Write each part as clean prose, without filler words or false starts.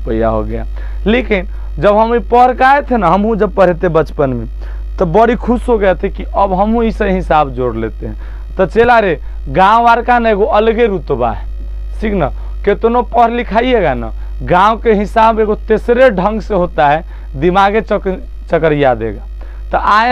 रुपया हो गया। लेकिन जब हम पढ़ के आए थे ना, हम जब पढ़े थे बचपन में, तो बड़ी खुश हो गए थे कि अब हम इसे हिसाब जोड़ लेते हैं। तो चला रे गाँव वार का ना एगो अलगे रुतबा है, ठीक ना। कितनों पढ़ लिखाइएगा ना, गांव के हिसाब एगो तीसरे ढंग से होता है, दिमागे चकरिया देगा। तो आए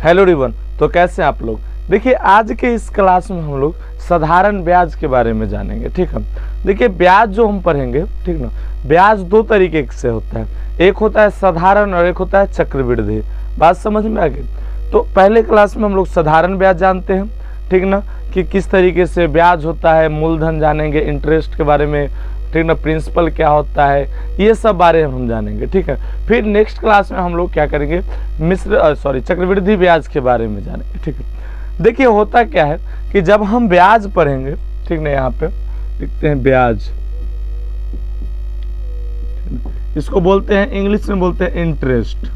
हेलो रिबन, तो कैसे आप लोग। देखिए आज के इस क्लास में हम लोग साधारण ब्याज के बारे में जानेंगे, ठीक है। देखिए ब्याज जो हम पढ़ेंगे, ठीक ना, ब्याज दो तरीके से होता है, एक होता है साधारण और एक होता है चक्रवृद्धि। बात समझ में आ गई। तो पहले क्लास में हम लोग साधारण ब्याज जानते हैं, ठीक ना, कि किस तरीके से ब्याज होता है, मूलधन जानेंगे, इंटरेस्ट के बारे में, ठीक ना, प्रिंसिपल क्या होता है, ये सब बारे में हम जानेंगे, ठीक है। फिर नेक्स्ट क्लास में हम लोग क्या करेंगे, चक्रवृद्धि ब्याज के बारे में जानेंगे, ठीक है। देखिए होता क्या है कि जब हम ब्याज पढ़ेंगे, ठीक ना, यहाँ पे लिखते हैं ब्याज, इसको बोलते हैं इंग्लिश में बोलते हैं इंटरेस्ट,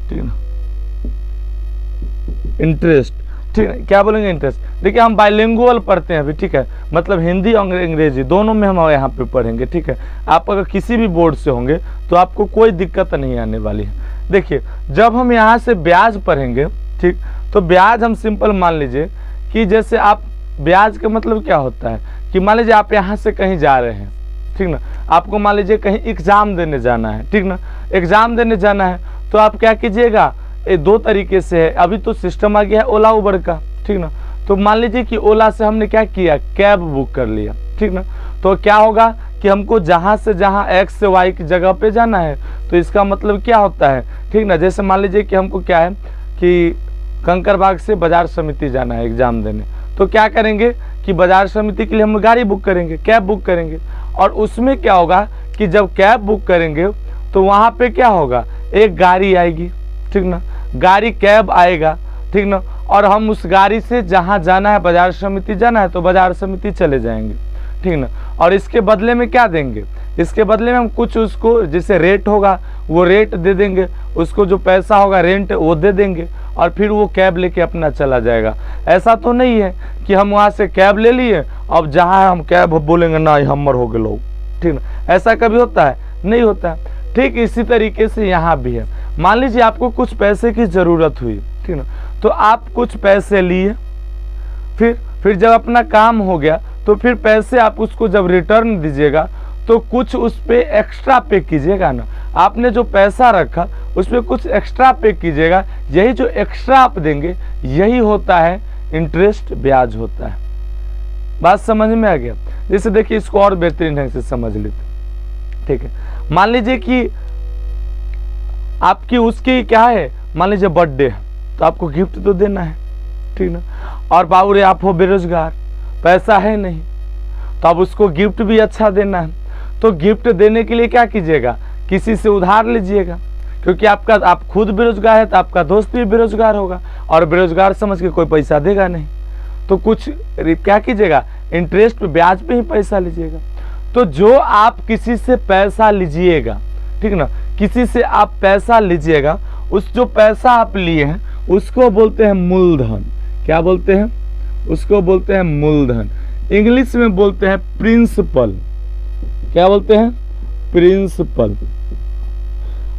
ठीक ना, इंटरेस्ट, ठीक है। क्या बोलेंगे इंटरेस्ट। देखिए हम बाइलिंगुअल पढ़ते हैं अभी, ठीक है, मतलब हिंदी और अंग्रेजी दोनों में हम यहाँ पे पढ़ेंगे, ठीक है। आप अगर किसी भी बोर्ड से होंगे तो आपको कोई दिक्कत नहीं आने वाली है। देखिए जब हम यहाँ से ब्याज पढ़ेंगे, ठीक, तो ब्याज हम सिंपल मान लीजिए कि जैसे आप ब्याज का मतलब क्या होता है कि मान लीजिए आप यहाँ से कहीं जा रहे हैं, ठीक ना, आपको मान लीजिए कहीं एग्जाम देने जाना है, ठीक ना, एग्जाम देने जाना है तो आप क्या कीजिएगा, ये दो तरीके से है। अभी तो सिस्टम आ गया है ओला उबर का, ठीक ना। तो मान लीजिए कि ओला से हमने क्या किया, कैब बुक कर लिया, ठीक ना। तो क्या होगा कि हमको जहाँ से जहाँ एक्स से वाई की जगह पे जाना है, तो इसका मतलब क्या होता है, ठीक ना। जैसे मान लीजिए कि हमको क्या है कि कंकरबाग से बाजार समिति जाना है एग्जाम देने, तो क्या करेंगे कि बाजार समिति के लिए हम गाड़ी बुक करेंगे, कैब बुक करेंगे। और उसमें क्या होगा कि जब कैब बुक करेंगे तो वहाँ पे क्या होगा, एक गाड़ी आएगी, ठीक ना, गाड़ी कैब आएगा, ठीक ना, और हम उस गाड़ी से जहाँ जाना है, बाजार समिति जाना है, तो बाजार समिति चले जाएंगे, ठीक ना। और इसके बदले में क्या देंगे, इसके बदले में हम कुछ उसको जैसे रेट होगा वो रेट दे देंगे, उसको जो पैसा होगा रेंट वो दे देंगे, और फिर वो कैब लेके अपना चला जाएगा। ऐसा तो नहीं है कि हम वहाँ से कैब ले लिए, अब जहाँ हम कैब बोलेंगे ना हमर हो गए लोग, ठीक ना, ऐसा कभी होता है, नहीं होता है। ठीक इसी तरीके से यहाँ भी है। मान लीजिए आपको कुछ पैसे की ज़रूरत हुई, ठीक ना, तो आप कुछ पैसे लिए, फिर जब अपना काम हो गया तो फिर पैसे आप उसको जब रिटर्न दीजिएगा तो कुछ उस पर एक्स्ट्रा पे कीजिएगा ना। आपने जो पैसा रखा उस पर कुछ एक्स्ट्रा पे कीजिएगा, यही जो एक्स्ट्रा आप देंगे यही होता है इंटरेस्ट, ब्याज होता है। बात समझ में आ गया। जैसे देखिए इसको और बेहतरीन ढंग से समझ लेते, ठीक है। मान लीजिए कि आपकी उसकी क्या है, मान लीजिए बर्थडे है तो आपको गिफ्ट तो देना है, ठीक ना। और बाबू रे आप हो बेरोजगार, पैसा है नहीं, तो अब उसको गिफ्ट भी अच्छा देना है। तो गिफ्ट देने के लिए क्या कीजिएगा, किसी से उधार लीजिएगा, क्योंकि आप खुद बेरोजगार है तो आपका दोस्त भी बेरोजगार होगा, और बेरोजगार समझ के कोई पैसा देगा नहीं, तो कुछ क्या कीजिएगा, इंटरेस्ट पे, ब्याज पे ही पैसा लीजिएगा। तो जो आप किसी से पैसा लीजिएगा, ठीक ना, किसी से आप पैसा लीजिएगा, उस जो पैसा आप लिए हैं उसको बोलते हैं मूलधन। क्या बोलते हैं, उसको बोलते हैं मूलधन। इंग्लिश में बोलते हैं प्रिंसिपल। क्या बोलते हैं, प्रिंसिपल।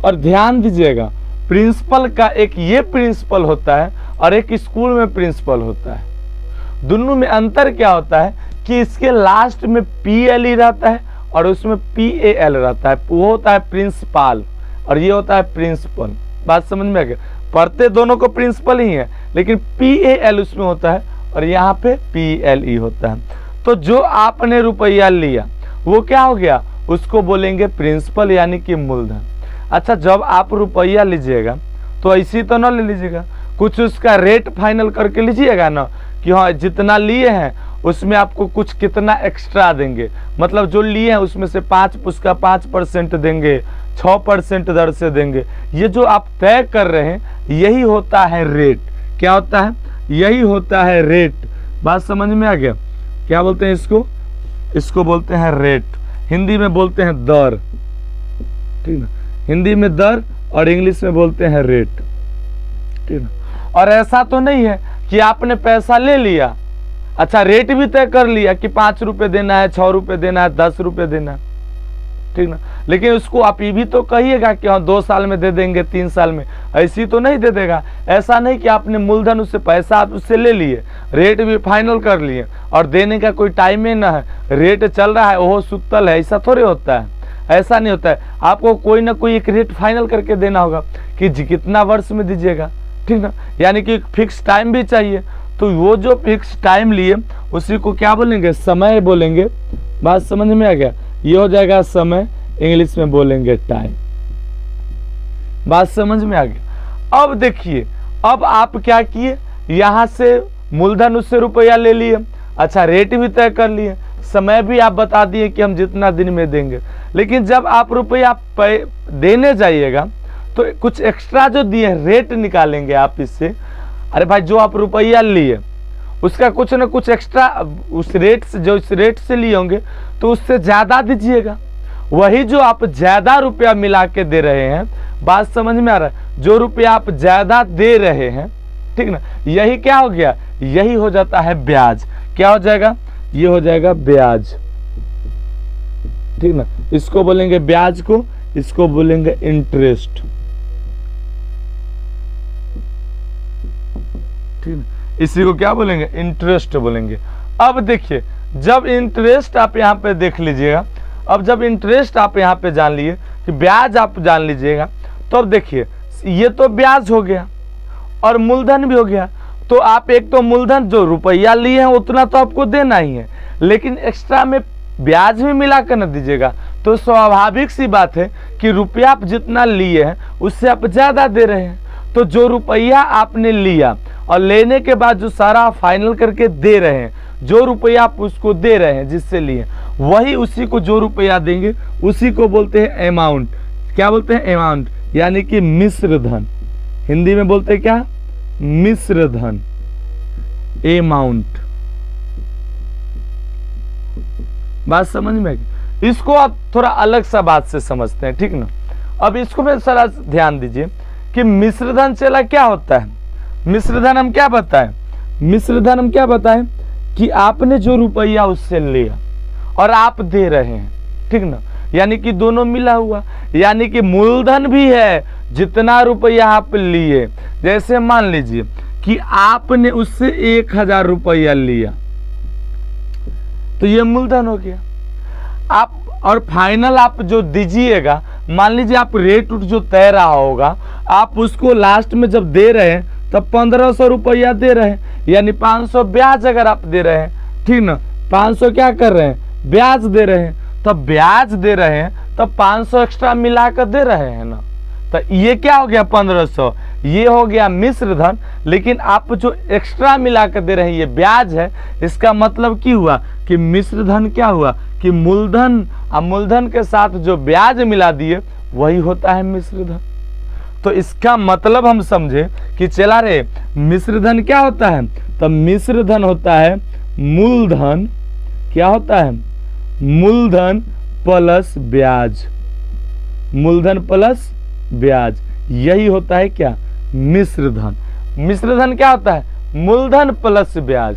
और ध्यान दीजिएगा प्रिंसिपल का एक ये प्रिंसिपल होता है और एक स्कूल में प्रिंसिपल होता है। दोनों में अंतर क्या होता है कि इसके लास्ट में PLE रहता है और उसमें PAL रहता है, वो होता है प्रिंसिपल और ये होता है प्रिंसिपल। बात समझ में आ गया। पढ़ते दोनों को प्रिंसिपल ही है, लेकिन PAL उसमें होता है और यहाँ पे PLE होता है। तो जो आपने रुपया लिया वो क्या हो गया, उसको बोलेंगे प्रिंसिपल यानी कि मूलधन। अच्छा, जब आप रुपया लीजिएगा तो ऐसी तो ना ले लीजिएगा, कुछ उसका रेट फाइनल करके लीजिएगा ना, कि हाँ जितना लिए हैं उसमें आपको कुछ कितना एक्स्ट्रा देंगे, मतलब जो लिए हैं उसमें से 5% देंगे, 6% दर से देंगे। ये जो आप तय कर रहे हैं यही होता है रेट। क्या होता है, यही होता है रेट। बात समझ में आ गया। क्या बोलते हैं इसको, इसको बोलते हैं रेट। हिंदी में बोलते हैं दर, ठीक ना, हिंदी में दर और इंग्लिश में बोलते हैं रेट, ठीक ना। और ऐसा तो नहीं है कि आपने पैसा ले लिया, अच्छा रेट भी तय कर लिया कि 5 रुपये देना है, 6 रुपये देना है, 10 रुपये देना है, ठीक ना। लेकिन उसको आप ये भी तो कहिएगा कि हाँ 2 साल में दे देंगे, 3 साल में, ऐसी तो नहीं दे देगा। ऐसा नहीं कि आपने मूलधन उससे पैसा आप उससे ले लिए, रेट भी फाइनल कर लिए और देने का कोई टाइम ही ना है, रेट चल रहा है वो सुतल है, ऐसा थोड़े होता है, ऐसा नहीं होता है। आपको कोई ना कोई एक रेट फाइनल करके देना होगा कि कितना वर्ष में दीजिएगा, ठीक ना। यानी कि फिक्स टाइम भी चाहिए, तो वो जो फिक्स टाइम लिए उसी को क्या बोलेंगे, समय बोलेंगे। बात समझ में आ गया, ये हो जाएगा समय, इंग्लिश में बोलेंगे टाइम। बात समझ में आ गया। अब देखिए, अब आप क्या किए, यहां से मूलधन उससे रुपया ले लिए, अच्छा रेट भी तय कर लिए, समय भी आप बता दिए कि हम जितना दिन में देंगे। लेकिन जब आप रुपया देने जाइएगा तो कुछ एक्स्ट्रा जो दिए रेट निकालेंगे आप इससे। अरे भाई जो आप रुपया लिए उसका कुछ ना कुछ एक्स्ट्रा उस रेट से, जो इस रेट से लिए होंगे तो उससे ज़्यादा दीजिएगा। वही जो आप ज़्यादा रुपया मिला के दे रहे हैं, बात समझ में आ रहा है, जो रुपया आप ज़्यादा दे रहे हैं, ठीक ना, यही क्या हो गया, यही हो जाता है ब्याज। क्या हो जाएगा, ये हो जाएगा ब्याज, ठीक ना। इसको बोलेंगे ब्याज को, इसको बोलेंगे इंटरेस्ट, ठीक है। इसी को क्या बोलेंगे, इंटरेस्ट बोलेंगे। अब देखिए, जब इंटरेस्ट आप यहाँ पे देख लीजिएगा, अब जब इंटरेस्ट आप यहाँ पे जान लिए कि ब्याज आप जान लीजिएगा, तो अब देखिए ये तो ब्याज हो गया और मूलधन भी हो गया। तो आप एक तो मूलधन जो रुपया लिए हैं उतना तो आपको देना ही है, लेकिन एक्स्ट्रा में ब्याज भी मिला कर न दीजिएगा। तो स्वाभाविक सी बात है कि रुपया आप जितना लिए हैं उससे आप ज़्यादा दे रहे हैं। तो जो रुपया आपने लिया और लेने के बाद जो सारा फाइनल करके दे रहे हैं, जो रुपया आप उसको दे रहे हैं जिससे लिए, वही उसी को जो रुपया देंगे उसी को बोलते हैं अमाउंट। क्या बोलते हैं, अमाउंट, यानी कि मिश्र धन। हिंदी में बोलते हैं क्या, मिश्र धन, अमाउंट। बात समझ में आई? इसको आप थोड़ा अलग सा बात से समझते हैं, ठीक ना। अब इसको में सारा ध्यान दीजिए कि मिश्रधन चला क्या होता है। मिश्रधन हम क्या बताएं, मिश्रधन हम क्या बताएं कि आपने जो रुपया उससे लिया और आप दे रहे हैं, ठीक ना, यानी कि दोनों मिला हुआ, यानी कि मूलधन भी है जितना रुपया आप लिए। जैसे मान लीजिए कि आपने उससे 1000 रुपया लिया तो ये मूलधन हो गया। आप और फाइनल आप जो दीजिएगा, मान लीजिए आप रेट उठ जो तय रहा होगा, आप उसको लास्ट में जब दे रहे हैं तब 1500 रुपया दे रहे हैं, यानी 500 ब्याज अगर आप दे रहे हैं, ठीक ना, 500 क्या कर रहे हैं, ब्याज दे रहे हैं। तब ब्याज दे रहे हैं तब 500 एक्स्ट्रा मिलाकर दे रहे हैं ना, तो ये क्या हो गया 1500, ये हो गया मिश्र धन। लेकिन आप जो एक्स्ट्रा मिलाकर दे रहे हैं ये ब्याज है। इसका मतलब क्या हुआ कि मिश्र धन क्या हुआ कि मूलधन और मूलधन के साथ जो ब्याज मिला दिए वही होता है मिश्र धन। तो इसका मतलब हम समझे कि चला रे मिश्र धन क्या होता है, तो मिश्र धन होता है मूलधन, क्या होता है, मूलधन प्लस ब्याज, मूलधन प्लस ब्याज, यही होता है क्या, मिश्र धन। मिश्र धन क्या होता है, मूलधन प्लस ब्याज।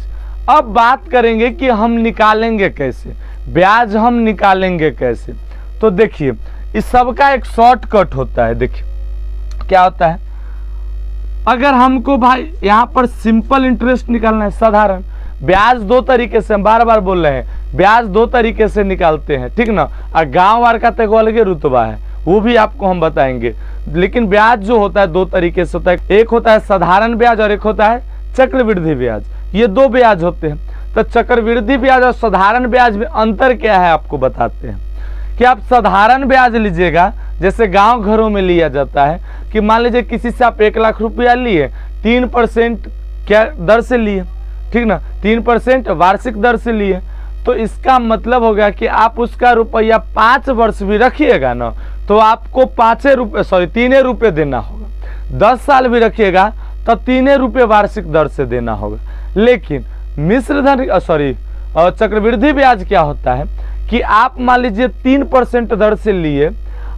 अब बात करेंगे कि हम निकालेंगे कैसे, ब्याज हम निकालेंगे कैसे। तो देखिए इस सब का एक शॉर्टकट होता है। देखिए क्या होता है, अगर हमको भाई यहाँ पर सिंपल इंटरेस्ट निकालना है, साधारण ब्याज दो तरीके से, हम बार बार बोल रहे हैं, ब्याज दो तरीके से निकालते हैं, ठीक ना। और गांव वार का तो अलग रुतबा है, वो भी आपको हम बताएंगे। लेकिन ब्याज जो होता है दो तरीके से होता है, एक होता है साधारण ब्याज और एक होता है चक्रवृद्धि ब्याज। ये दो ब्याज होते हैं। तो चक्रवृद्धि ब्याज और साधारण ब्याज में अंतर क्या है आपको बताते हैं। कि आप साधारण ब्याज लीजिएगा, जैसे गांव घरों में लिया जाता है कि मान लीजिए किसी से आप 1 लाख रुपया लिए, 3% क्या दर से लिए, ठीक ना, 3% वार्षिक दर से लिए। तो इसका मतलब हो गया कि आप उसका रुपया 5 वर्ष भी रखिएगा ना, तो आपको 3 रुपये देना होगा। 10 साल भी रखिएगा तो 3 रुपये वार्षिक दर से देना होगा। लेकिन मिश्रधन चक्रवृद्धि ब्याज क्या होता है कि आप मान लीजिए 3% दर से लिए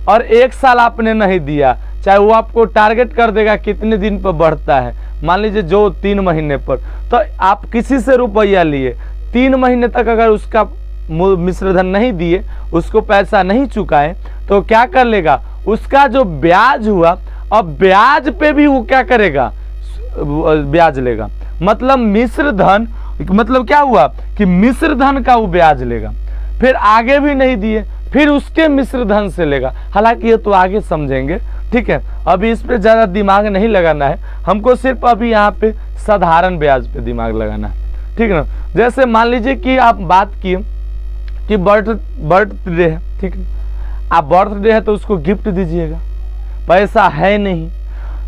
और 1 साल आपने नहीं दिया, चाहे वो आपको टारगेट कर देगा कितने दिन पर बढ़ता है, मान लीजिए जो 3 महीने पर, तो आप किसी से रुपया लिए 3 महीने तक अगर उसका मिश्र धन नहीं दिए, उसको पैसा नहीं चुकाए, तो क्या कर लेगा, उसका जो ब्याज हुआ अब ब्याज पे भी वो क्या करेगा, ब्याज लेगा। मतलब मिश्र धन, मतलब क्या हुआ कि मिश्र धन का वो ब्याज लेगा, फिर आगे भी नहीं दिए फिर उसके मिश्र धन से लेगा। हालांकि ये तो आगे समझेंगे, ठीक है, अभी इस पे ज़्यादा दिमाग नहीं लगाना है हमको, सिर्फ अभी यहाँ पे साधारण ब्याज पे दिमाग लगाना है, ठीक है ना। जैसे मान लीजिए कि आप बात किए कि बर्थडे है, ठीक है, आप बर्थडे है तो उसको गिफ्ट दीजिएगा, पैसा है नहीं,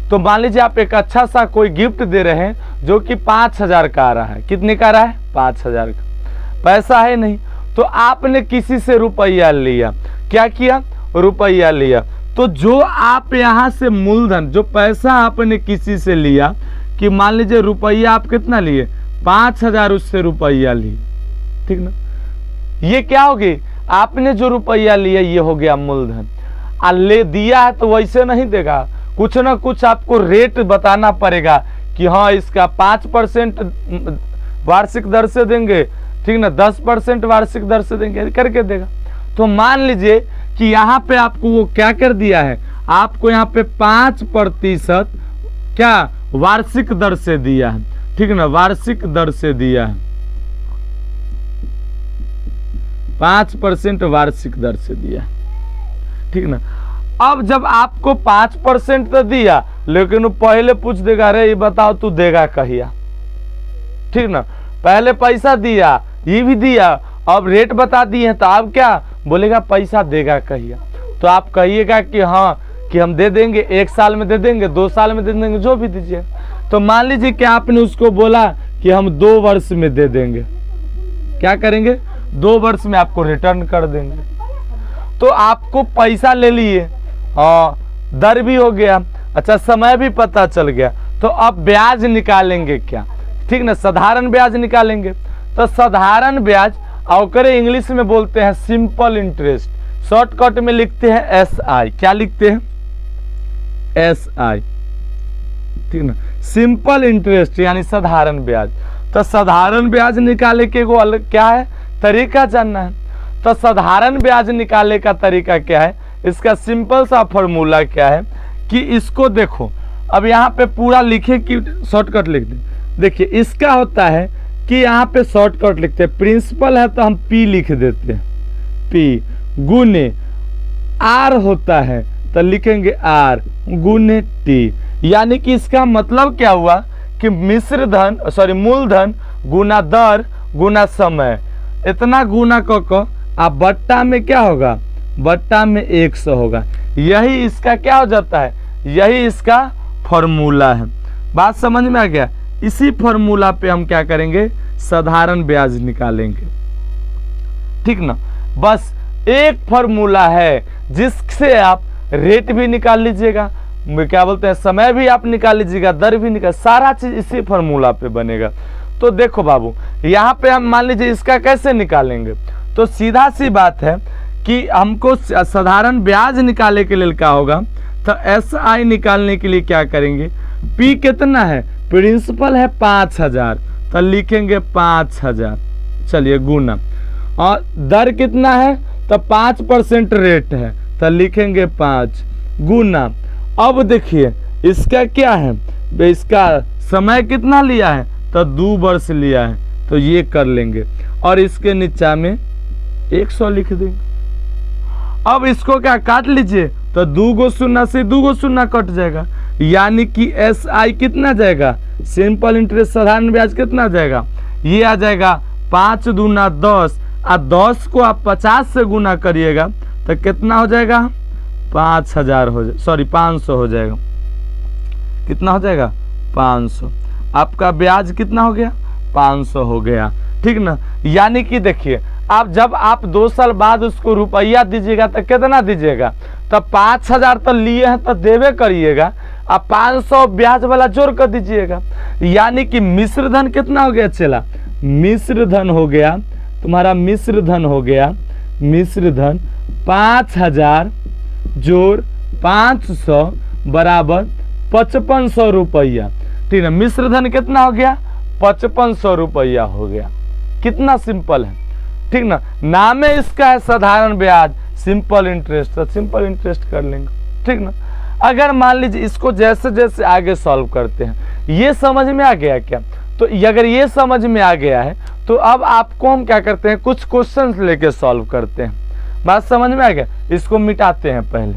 तो मान लीजिए आप एक अच्छा सा कोई गिफ्ट दे रहे हैं जो कि 5,000 का आ रहा है, कितने का आ रहा है, 5,000 का, पैसा है नहीं, तो आपने किसी से रुपया लिया, क्या किया, रुपया लिया, तो जो आप यहाँ से मूलधन, जो पैसा आपने किसी से लिया, कि मान लीजिए रुपया आप कितना लिए, 5,000 उससे रुपया लिए, ठीक ना, ये क्या होगी, आपने जो रुपया लिया ये हो गया मूलधन। ले दिया है तो वैसे नहीं देगा, कुछ ना कुछ आपको रेट बताना पड़ेगा कि हाँ इसका 5% वार्षिक दर से देंगे, ठीक ना, 10% वार्षिक दर से देंगे, करके देगा। तो मान लीजिए कि यहाँ पे आपको वो क्या कर दिया है, आपको यहाँ पे 5% क्या वार्षिक दर से दिया है, ठीक ना, वार्षिक दर से दिया है, 5% वार्षिक दर से दिया, ठीक ना। अब जब आपको 5% तो दिया, लेकिन वो पहले पूछ देगा, अरे ये बताओ तू देगा कहिया, ठीक ना, पहले पैसा दिया, ये भी दिया, अब रेट बता दिए तो आप क्या बोलेगा, पैसा देगा कहिया, तो आप कहिएगा कि हाँ कि हम दे देंगे, 1 साल में दे देंगे, 2 साल में दे देंगे, जो भी दीजिए। तो मान लीजिए कि आपने उसको बोला कि हम 2 वर्ष में दे देंगे, क्या करेंगे, 2 वर्ष में आपको रिटर्न कर देंगे, तो आपको पैसा ले लिए, हाँ दर भी हो गया, अच्छा समय भी पता चल गया, तो अब ब्याज निकालेंगे क्या, ठीक ना, साधारण ब्याज निकालेंगे। तो साधारण ब्याज और इंग्लिश में बोलते हैं सिंपल इंटरेस्ट, शॉर्टकट में लिखते हैं SI, क्या लिखते हैं, SI, ठीक ना, सिंपल इंटरेस्ट यानी साधारण ब्याज। तो साधारण ब्याज निकाले के वो अलग क्या है, तरीका जानना है। तो साधारण ब्याज निकाले का तरीका क्या है, इसका सिंपल सा फॉर्मूला क्या है कि इसको देखो, अब यहाँ पे पूरा लिखे कि शॉर्टकट लिख दें, देखिए इसका होता है कि यहाँ पे शॉर्टकट लिखते हैं, प्रिंसिपल है तो हम P लिख देते हैं, P गुने R होता है तो लिखेंगे R गुने T, यानी कि इसका मतलब क्या हुआ कि मिश्र धन मूलधन गुना दर गुना समय, इतना गुना को आप बट्टा में क्या होगा, बट्टा में 100 होगा, यही इसका क्या हो जाता है, यही इसका फॉर्मूला है। बात समझ में आ गया, इसी फॉर्मूला पे हम क्या करेंगे, साधारण ब्याज निकालेंगे, ठीक ना। बस एक फॉर्मूला है जिससे आप रेट भी निकाल लीजिएगा, क्या बोलते हैं, समय भी आप निकाल लीजिएगा, दर भी निकाल, सारा चीज इसी फॉर्मूला पे बनेगा। तो देखो बाबू, यहाँ पे हम मान लीजिए इसका कैसे निकालेंगे, तो सीधा सी बात है कि हमको साधारण ब्याज निकालने के लिए क्या होगा, तो SI निकालने के लिए क्या करेंगे, P कितना है, प्रिंसिपल है 5,000 तो लिखेंगे 5,000, चलिए गुना, और दर कितना है, तो 5% रेट है तो लिखेंगे 5 गुना। अब देखिए इसका क्या है, इसका समय कितना लिया है, तो 2 वर्ष लिया है, तो ये कर लेंगे, और इसके नीचा में 100 लिख देंगे। अब इसको क्या काट लीजिए, तो 2 गो शून्य से 2 गो शून्य कट जाएगा, यानी कि SI कितना जाएगा, सिंपल इंटरेस्ट साधारण ब्याज कितना जाएगा, ये आ जाएगा 5 दूना 10, और 10 को आप 50 से गुना करिएगा तो कितना हो जाएगा, 5,000 हो जाए, सॉरी 500 हो जाएगा, कितना हो जाएगा, 500, आपका ब्याज कितना हो गया, 500 हो गया, ठीक ना। यानी कि देखिए आप जब आप 2 साल बाद उसको रुपया दीजिएगा तो कितना दीजिएगा, तो 5,000 तो लिए हैं तो देवे करिएगा, अब 500 ब्याज वाला जोड़ कर दीजिएगा, यानी कि मिश्र धन कितना हो गया, चला मिश्र धन हो गया तुम्हारा, मिश्र धन हो गया, मिश्र धन 5,000 जोड़ 500 बराबर 5500 रुपया, ठीक है। मिश्र धन कितना हो गया? 5500 रुपया हो गया। कितना सिंपल है, ठीक ना। नाम है इसका है साधारण ब्याज, सिंपल इंटरेस्ट, तो सिंपल इंटरेस्ट कर लेंगे, ठीक ना। अगर मान लीजिए इसको जैसे जैसे आगे सॉल्व करते हैं, ये समझ में आ गया क्या? तो अगर ये समझ में आ गया है तो अब आपको हम क्या करते हैं, कुछ क्वेश्चंस लेके सॉल्व करते हैं। बात समझ में आ गया? इसको मिटाते हैं पहले।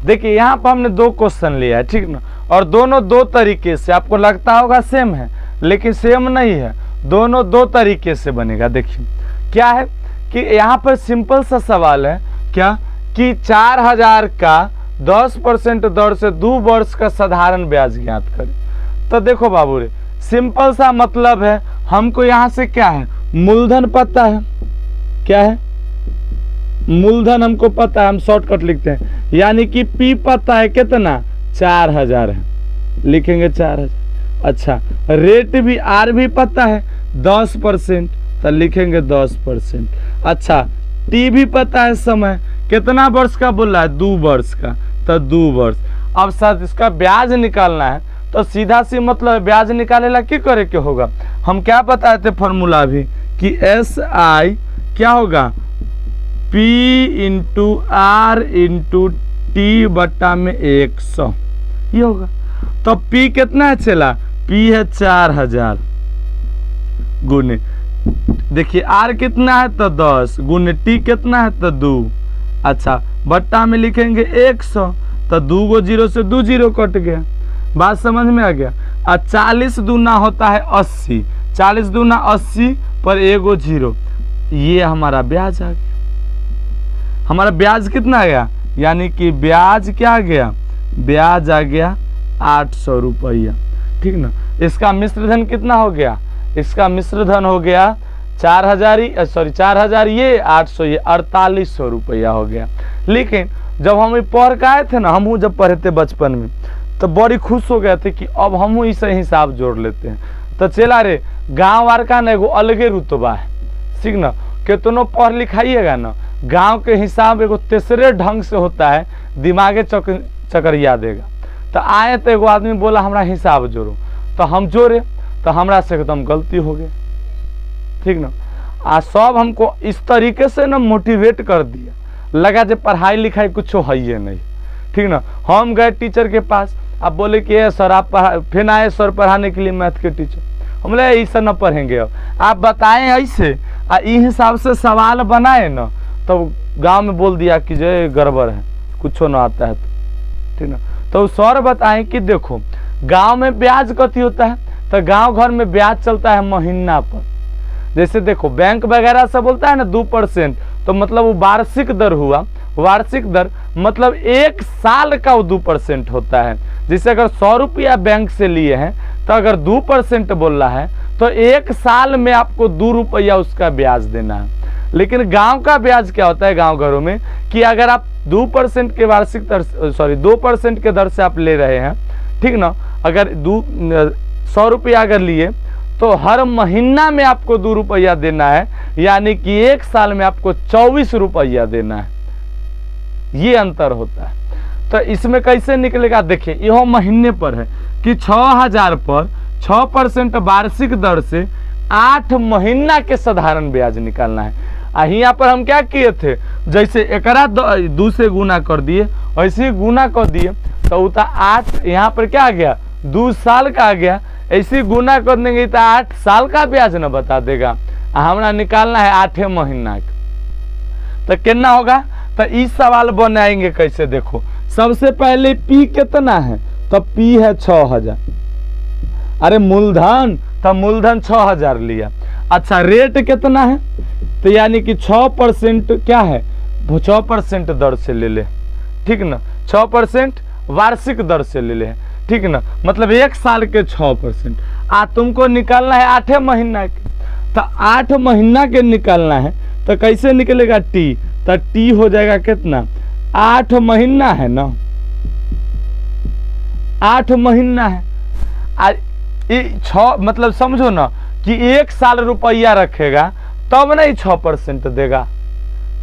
देखिए यहाँ पर हमने 2 क्वेश्चन लिया है, ठीक ना, और दोनों 2 तरीके से, आपको लगता होगा सेम है, लेकिन सेम नहीं है, दोनों 2 तरीके से बनेगा। देखिए क्या है कि यहाँ पर सिंपल सा सवाल है क्या कि 4000 का 10% दर से 2 वर्ष का साधारण ब्याज ज्ञात करें। तो देखो बाबू रे, सिंपल सा मतलब है, हमको यहाँ से क्या है, मूलधन पता है, क्या है, मूलधन हमको पता है, हम शॉर्टकट लिखते हैं, यानी कि P पता है कितना, 4000 है, लिखेंगे 4000। अच्छा, रेट भी R भी पता है 10%, तो लिखेंगे 10%। अच्छा, T भी पता है, समय कितना वर्ष का बोल रहा है, 2 वर्ष का, तो 2 वर्ष। अब साथ इसका ब्याज निकालना है, तो सीधा सी मतलब ब्याज निकाले ला क्या करे के होगा, हम क्या बताए थे फॉर्मूला भी कि SI क्या होगा, P into R into T बटा में 100, ये होगा। तो P कितना है चला, P है 4000 गुने, देखिए R कितना है तो 10 गुने T कितना है तो 2, अच्छा बट्टा में लिखेंगे 100, तो 2 गो 0 से 2 0 कट गया। बात समझ में आ गया। और 40 दूना होता है 80, 40 दूना 80 पर 1 गो 0, ये हमारा ब्याज आ गया। हमारा ब्याज कितना आ गया, यानी कि ब्याज क्या आ गया, ब्याज आ गया 800 रुपया, ठीक ना। इसका मिश्र धन कितना हो गया, इसका मिश्र धन हो गया 4000 ये 800 ये 4800 रुपया हो गया। लेकिन जब हम पढ़ के आए थे ना, हम जब पढ़े थे बचपन में, तो बड़ी खुश हो गए थे कि अब हम इसे हिसाब जोड़ लेते हैं। तो चला रे, गांव वार का ना एगो अलगे रुतबा है, ठीक ना। कितनों पढ़ लिखाइएगा ना, गांव के हिसाब एगो तीसरे ढंग से होता है, दिमागे चकरिया देगा। तो आए तो एगो आदमी बोला हमरा हिसाब जोड़ो, तो हम जोड़े, तो हमरा से एकदम गलती हो गई, ठीक ना। सब हमको इस तरीके से ना मोटिवेट कर दिया, लगा जो पढ़ाई लिखाई कुछ है ही नहीं, ठीक ना। हम गए टीचर के पास, अब बोले कि सर आप फिर आए सर पढ़ाने के लिए मैथ के टीचर, हम बोले ऐसा न पढ़ेंगे, अब आप बताएं ऐसे, इस हिसाब से सवाल बनाए ना, तो गांव में बोल दिया कि जो गड़बड़ है, कुछ ना आता है, ठीक ना। तो सर बताएं कि देखो गांव में ब्याज कथी होता है, तो गांव घर में ब्याज चलता है महीना पर। जैसे देखो बैंक वगैरह से बोलता है ना 2%, तो मतलब वो वार्षिक दर हुआ, वार्षिक दर मतलब 1 साल का वो 2% होता है। जैसे अगर 100 रुपया बैंक से लिए हैं, तो अगर 2% बोल रहा है, तो 1 साल में आपको 2 रुपया उसका ब्याज देना है। लेकिन गांव का ब्याज क्या होता है गांव घरों में, कि अगर आप 2% के वार्षिक दर 2% के दर से आप ले रहे हैं, ठीक ना, अगर 100 रुपया अगर लिए, तो हर महीना में आपको 2 रुपया देना है, यानी कि 1 साल में आपको 24 रुपया देना है। ये अंतर होता है। तो इसमें कैसे निकलेगा, देखिए यह महीने पर है कि 6000 पर 6% वार्षिक दर से 8 महीना के साधारण ब्याज निकालना है। यहाँ पर हम क्या किए थे, जैसे एकरा 2 से गुना कर दिए, ऐसे ही गुना कर दिए, तो उतना 8 यहाँ पर क्या आ गया, 2 साल का आ गया। ऐसे गुना कर देंगे तो 8 साल का ब्याज न बता देगा। हमारा निकालना है 8 महीना का, तो कितना होगा, तो इस सवाल बनाएंगे कैसे, देखो सबसे पहले P कितना है, तो P है 6000, अरे मूलधन, तो मूलधन 6000 लिया। अच्छा रेट कितना है, तो यानी कि 6% क्या है, 6% दर से ले ले, ठीक ना, 6% वार्षिक दर से ले ले, ठीक ना, मतलब 1 साल के 6%। तुमको निकालना है 8 महीना के, तो 8 महीना के निकालना है, तो कैसे निकलेगा T, तो T हो जाएगा कितना, 8 महीना है ना, 8 महीना है, 6 मतलब समझो ना कि 1 साल रुपया रखेगा तब नहीं 6% देगा,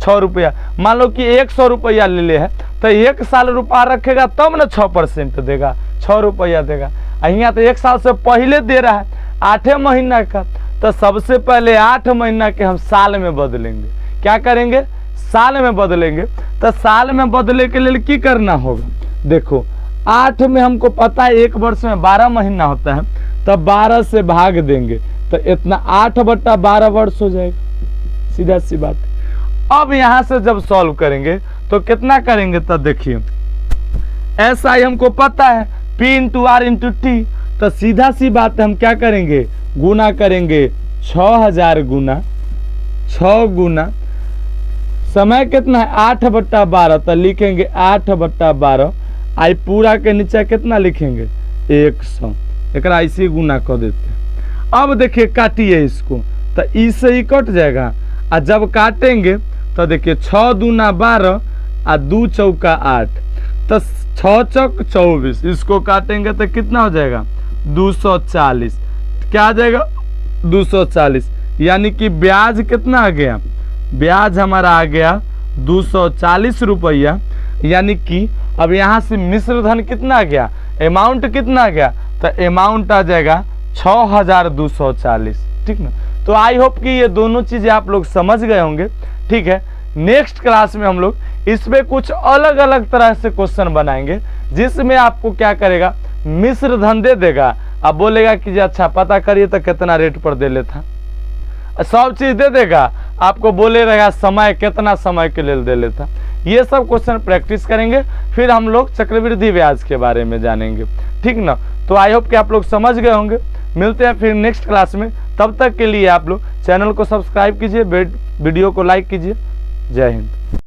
6 रुपया, मान लो कि 100 रुपया ले ले है तो 1 साल रुपया रखेगा तब ना 6% देगा, 6 रुपया देगा। यहाँ तो 1 साल से पहले दे रहा है 8 महीना का, तो सबसे पहले 8 महीना के हम साल में बदलेंगे। क्या करेंगे? साल में बदलेंगे। तो साल में बदले के लिए की करना होगा? देखो 8 में हमको पता है 1 वर्ष में 12 महीना होता है, तो 12 से भाग देंगे तो इतना 8/12 वर्ष हो जाएगा, सीधा सी बात। अब यहाँ से जब सॉल्व करेंगे तो कितना करेंगे? तो देखिए SI हमको पता है P × R × T, तो सीधा सी बात है हम क्या करेंगे? गुना करेंगे 6000 गुना 6 गुना समय कितना है 8/12, तो लिखेंगे 8/12। आई पूरा के नीचे कितना लिखेंगे? 100। एक ऐसे गुना कर देते हैं। अब देखिए काटिए इसको, तो इससे ही कट जाएगा। और जब काटेंगे तो देखिए 6 दूना 12 और 2 चौका 8, तो 6 चौक 24। इसको काटेंगे तो कितना हो जाएगा? 240। क्या आ जाएगा? 240। यानी कि ब्याज कितना आ गया? ब्याज हमारा आ गया 240 रुपया। यानी कि अब यहाँ से मिश्र धन कितना आ गया? अमाउंट कितना आ गया? तो अमाउंट आ जाएगा 6240। ठीक ना? तो आई होप कि ये दोनों चीज़ें आप लोग समझ गए होंगे। ठीक है, नेक्स्ट क्लास में हम लोग इसमें कुछ अलग अलग तरह से क्वेश्चन बनाएंगे, जिसमें आपको क्या करेगा? मिश्र धन दे देगा, अब बोलेगा कि जी अच्छा पता करिए तो कितना रेट पर दे लेता, सब चीज़ दे देगा, आपको बोले रहेगा समय कितना समय के लिए दे लेता। ये सब क्वेश्चन प्रैक्टिस करेंगे, फिर हम लोग चक्रवृद्धि ब्याज के बारे में जानेंगे। ठीक ना? तो आई होप कि आप लोग समझ गए होंगे। मिलते हैं फिर नेक्स्ट क्लास में, तब तक के लिए आप लोग चैनल को सब्सक्राइब कीजिए, वीडियो को लाइक कीजिए। जय हिंद।